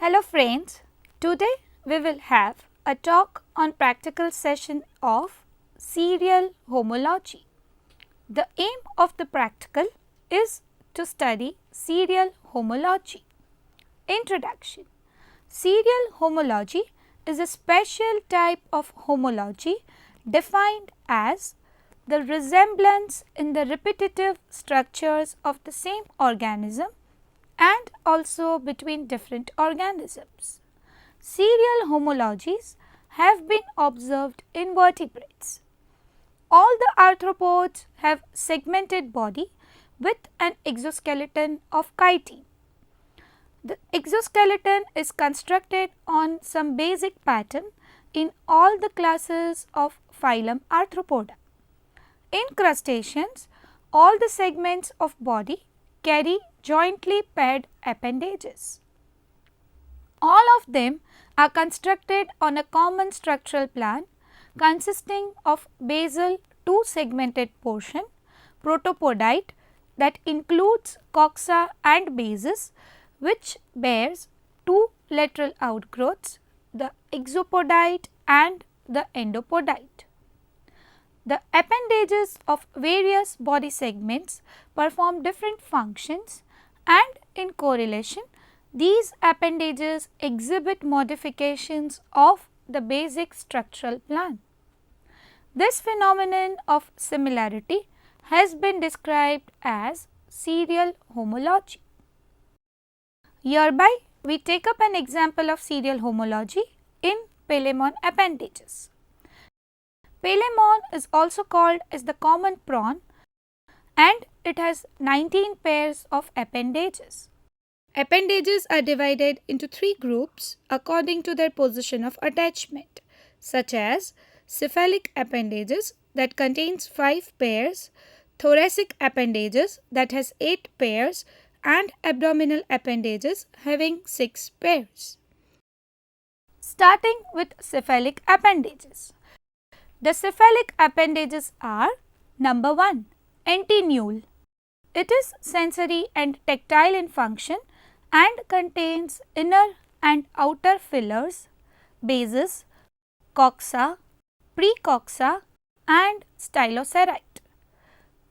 Hello friends, today we will have a talk on practical session of serial homology. The aim of the practical is to study serial homology. Introduction. Serial homology is a special type of homology defined as the resemblance in the repetitive structures of the same organism and also between different organisms. Serial homologies have been observed in vertebrates. All the arthropods have segmented body with an exoskeleton of chitin. The exoskeleton is constructed on some basic pattern in all the classes of phylum Arthropoda. In crustaceans, all the segments of body carry jointly paired appendages. All of them are constructed on a common structural plan consisting of basal two segmented portion, protopodite, that includes coxa and basis, which bears two lateral outgrowths, the exopodite and the endopodite. The appendages of various body segments perform different functions, and in correlation these appendages exhibit modifications of the basic structural plan. This phenomenon of similarity has been described as serial homology. Hereby we take up an example of serial homology in Pelemon appendages. Pelemon is also called as the common prawn and it has 19 pairs of appendages. Appendages are divided into three groups according to their position of attachment, such as cephalic appendages that contains 5 pairs, thoracic appendages that has 8 pairs and abdominal appendages having 6 pairs. Starting with cephalic appendages. The cephalic appendages are: number 1, antenule. It is sensory and tactile in function and contains inner and outer fillers, bases, coxa, precoxa and stylocerite.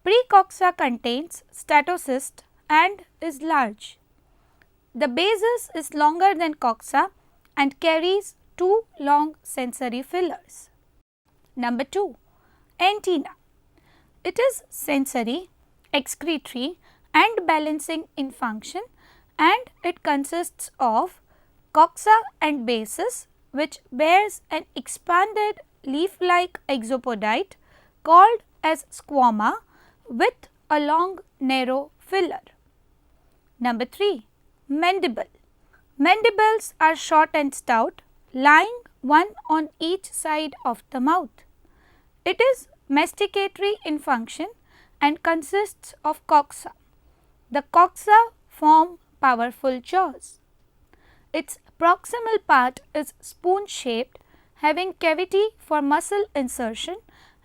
Precoxa contains statocyst and is large. The basis is longer than coxa and carries 2 long sensory fillers. Number 2, antenna. It is sensory, excretory and balancing in function and it consists of coxa and basis which bears an expanded leaf-like exopodite called as squama with a long narrow filler. Number 3, mandible. Mandibles are short and stout, lying one on each side of the mouth. It is masticatory in function and consists of coxa. The coxa form powerful jaws. Its proximal part is spoon shaped, having cavity for muscle insertion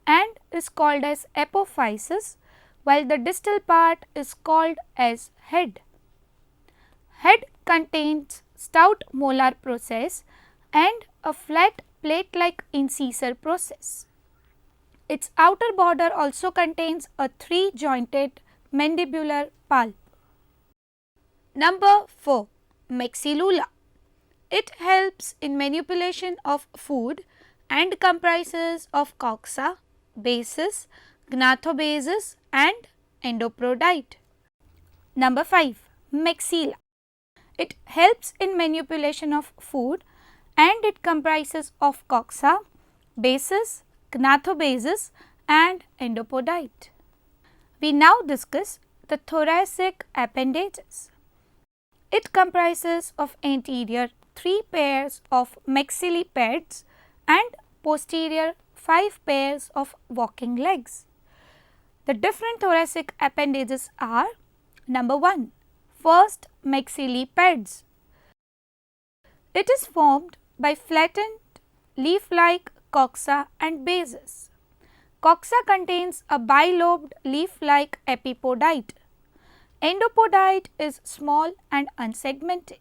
and is called as apophysis, while the distal part is called as head. Head contains stout molar process and a flat plate-like incisor process. Its outer border also contains a 3-jointed mandibular pulp. Number 4, maxillula. It helps in manipulation of food and comprises of coxa, basis, gnathobasis and endoprodite. Number 5, maxilla. It helps in manipulation of food and it comprises of coxa, basis, gnathobasis and endopodite. We now discuss the thoracic appendages. It comprises of anterior 3 pairs of maxillipeds and posterior 5 pairs of walking legs. The different thoracic appendages are: number 1, first maxillipeds. It is formed by flattened leaf-like coxa and basis. Coxa contains a bilobed leaf-like epipodite. Endopodite is small and unsegmented.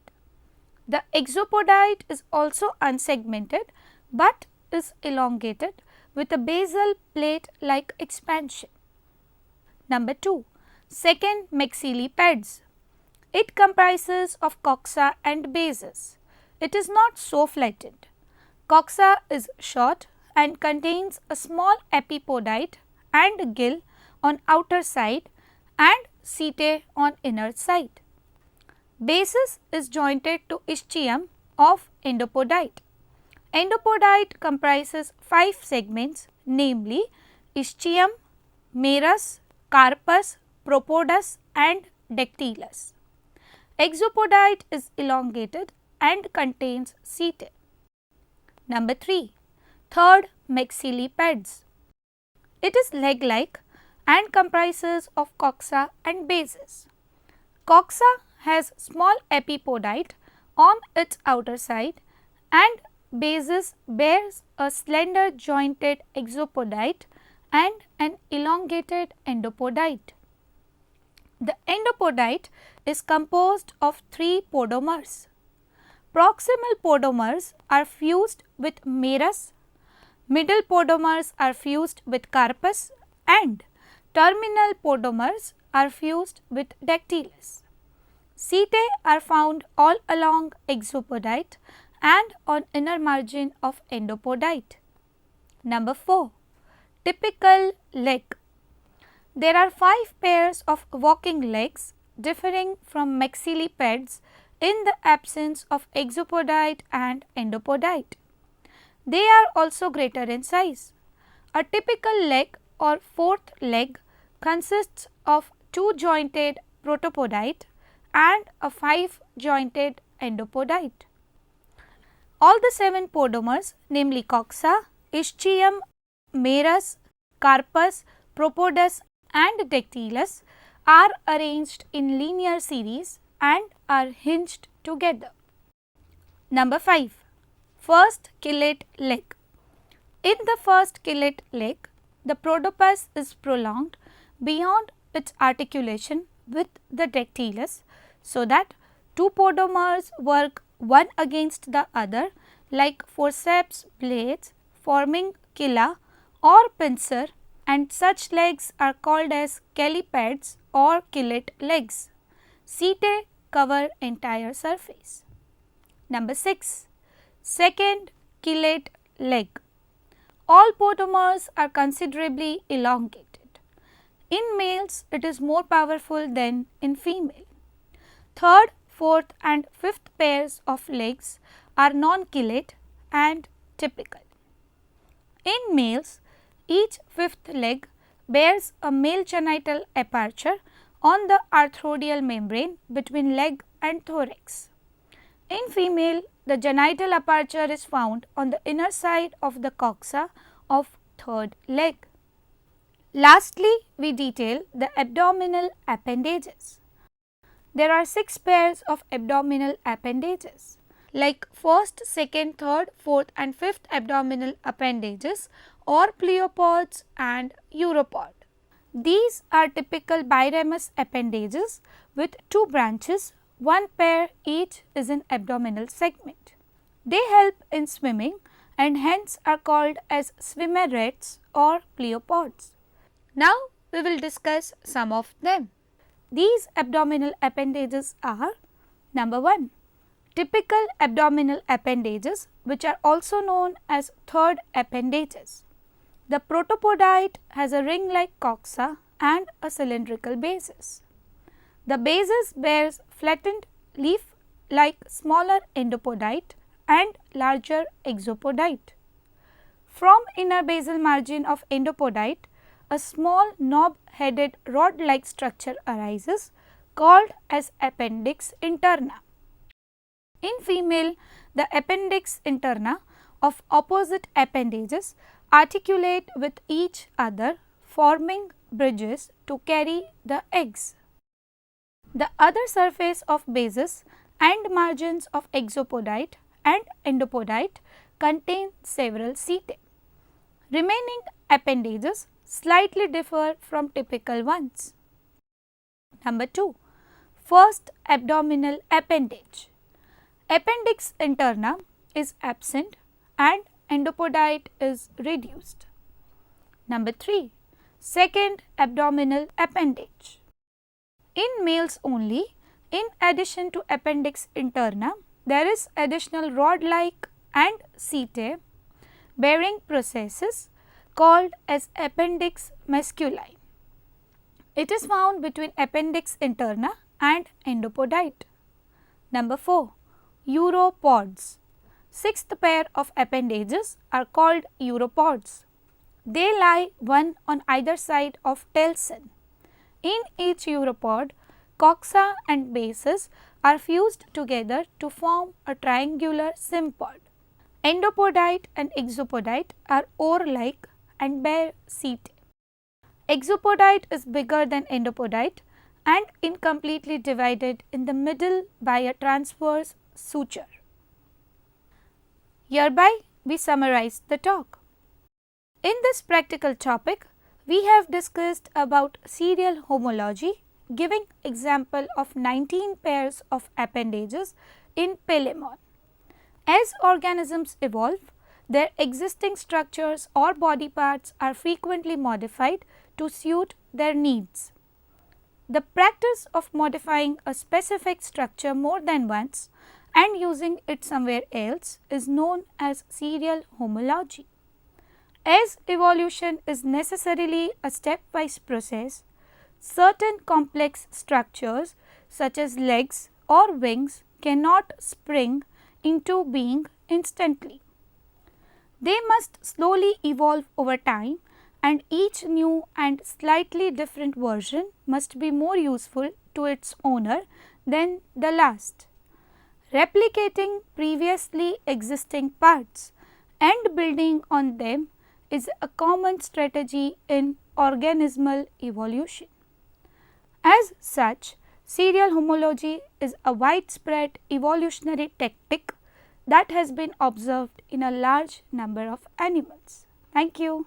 The exopodite is also unsegmented but is elongated with a basal plate-like expansion. Number 2. Second, maxillipeds. It comprises of coxa and bases. It is not so flattened. Coxa is short and contains a small epipodite and gill on outer side and setae on inner side. Basis is jointed to ischium of endopodite. Endopodite comprises 5 segments, namely ischium, merus, carpus, propodes and dactylus. Exopodite is elongated and contains setae. Number 3. Third, maxillipeds. It is leg-like and comprises of coxa and bases. Coxa has small epipodite on its outer side and basis bears a slender jointed exopodite and an elongated endopodite. The endopodite is composed of 3 podomers. Proximal podomers are fused with merus, middle podomers are fused with carpus and terminal podomers are fused with dactylus. Setae are found all along exopodite and on inner margin of endopodite. Number 4. Typical leg. There are 5 pairs of walking legs differing from maxillipeds in the absence of exopodite and endopodite. They are also greater in size. A typical leg or fourth leg consists of 2 jointed protopodite and a 5 jointed endopodite. All the 7 podomers, namely coxa, ischium, merus, carpus, propodes and dactylus, are arranged in linear series and are hinged together. Number 5. First ciliate leg. In the first ciliate leg, the protopus is prolonged beyond its articulation with the dactylus so that 2 podomers work one against the other like forceps blades forming chela or pincer, and such legs are called as calipeds or ciliate legs. Setae cover entire surface. Number 6. Second ciliate leg. All podomers are considerably elongated. In males, it is more powerful than in female. Third, fourth and fifth pairs of legs are non-ciliate and typical. In males, each fifth leg bears a male genital aperture on the arthrodial membrane between leg and thorax. In female, the genital aperture is found on the inner side of the coxa of third leg. Lastly, we detail the abdominal appendages. There are 6 pairs of abdominal appendages. Like first, second, third, fourth and fifth abdominal appendages or pleopods and uropod. These are typical biramous appendages with 2 branches, 1 pair each is an abdominal segment. They help in swimming and hence are called as swimmerets or pleopods. Now, we will discuss some of them. These abdominal appendages are: number 1. Typical abdominal appendages, which are also known as third appendages. The protopodite has a ring-like coxa and a cylindrical basis. The basis bears flattened leaf-like smaller endopodite and larger exopodite. From inner basal margin of endopodite, a small knob-headed rod-like structure arises called as appendix interna. In female, the appendix interna of opposite appendages articulate with each other, forming bridges to carry the eggs. The other surface of basis and margins of exopodite and endopodite contain several setae. Remaining appendages slightly differ from typical ones. Number 2. First abdominal appendage. appendix interna is absent and endopodite is reduced. Number 3. Second abdominal appendage. In males only, in addition to appendix interna, there is additional rod-like and setae bearing processes called as appendix masculi. It is found between appendix interna and endopodite. Number 4. Uropods. Sixth pair of appendages are called uropods. They lie one on either side of telson. In each uropod, coxa and bases are fused together to form a triangular sympod. Endopodite and exopodite are oar-like and bear setae. Exopodite is bigger than endopodite and incompletely divided in the middle by a transverse suture. Hereby, we summarize the talk. In this practical topic, we have discussed about serial homology, giving example of 19 pairs of appendages in Pelemon. As organisms evolve, their existing structures or body parts are frequently modified to suit their needs. The practice of modifying a specific structure more than once and using it somewhere else is known as serial homology. As evolution is necessarily a stepwise process, certain complex structures such as legs or wings cannot spring into being instantly. They must slowly evolve over time, and each new and slightly different version must be more useful to its owner than the last. Replicating previously existing parts and building on them is a common strategy in organismal evolution. As such, serial homology is a widespread evolutionary tactic that has been observed in a large number of animals. Thank you.